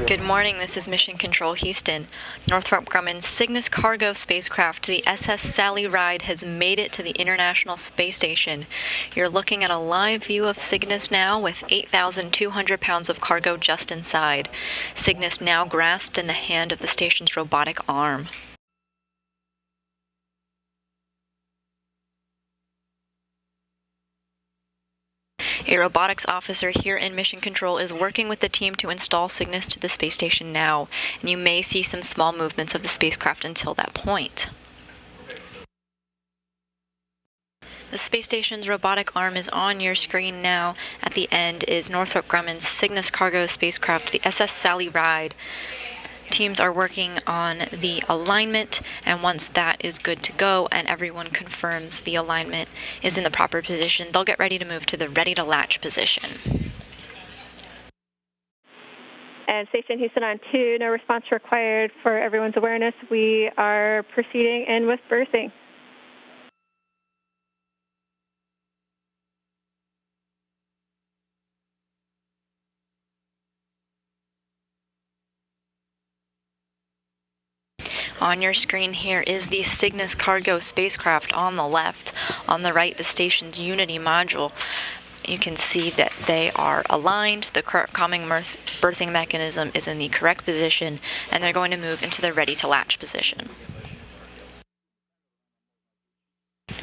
Good morning, this is Mission Control Houston. Northrop Grumman's Cygnus cargo spacecraft, the SS Sally Ride, has made it to the International Space Station. You're looking at a live view of Cygnus now with 8,200 pounds of cargo just inside. Cygnus now grasped in the hand of the station's robotic arm. A robotics officer here in Mission Control is working with the team to install Cygnus to the space station now, and you may see some small movements of the spacecraft until that point. The space station's robotic arm is on your screen now. At the end is Northrop Grumman's Cygnus cargo spacecraft, the SS Sally Ride. Teams are working on the alignment, and once that is good to go and everyone confirms the alignment is in the proper position, they'll get ready to move to the ready to latch position. And Station Houston on 2, no response required. For everyone's awareness, we are proceeding in with berthing. On your screen here is the Cygnus cargo spacecraft on the left. On the right, the station's Unity module. You can see that they are aligned. The common berthing mechanism is in the correct position, and they're going to move into the ready to latch position.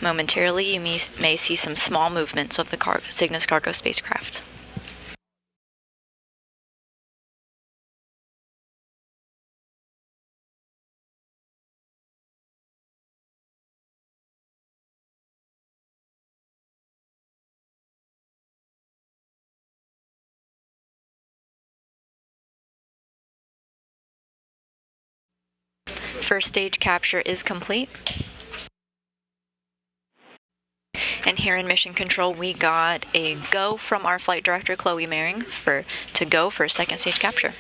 Momentarily, you may see some small movements of the Cygnus cargo spacecraft. First stage capture is complete. And here in Mission Control, we got a go from our flight director, Chloe Mehring, to go for second stage capture.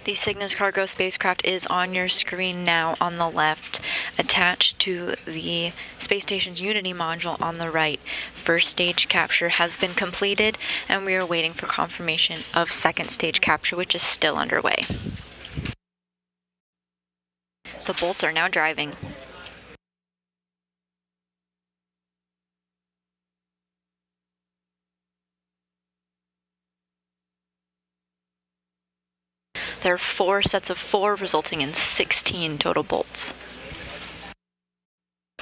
The Cygnus cargo spacecraft is on your screen now on the left, attached to the space station's Unity module on the right. First stage capture has been completed, and we are waiting for confirmation of second stage capture, which is still underway. The bolts are now driving. There are 4 sets of 4, resulting in 16 total bolts.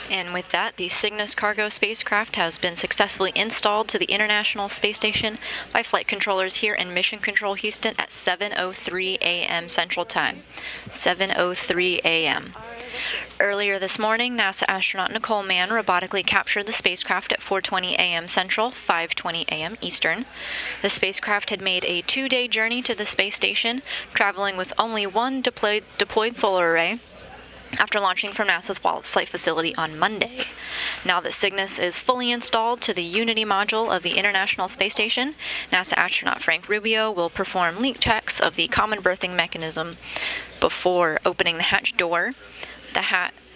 And with that, the Cygnus cargo spacecraft has been successfully installed to the International Space Station by flight controllers here in Mission Control Houston at 7:03 a.m. Central Time. 7:03 a.m. Earlier this morning, NASA astronaut Nicole Mann robotically captured the spacecraft at 4:20 a.m. Central, 5:20 a.m. Eastern. The spacecraft had made a 2-day journey to the space station, traveling with only one deployed solar array, after launching from NASA's Wallops Flight Facility on Monday. Now that Cygnus is fully installed to the Unity module of the International Space Station, NASA astronaut Frank Rubio will perform leak checks of the common berthing mechanism before opening the hatch door.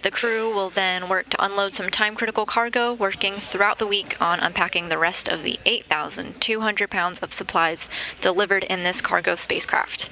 The crew will then work to unload some time-critical cargo, working throughout the week on unpacking the rest of the 8,200 pounds of supplies delivered in this cargo spacecraft.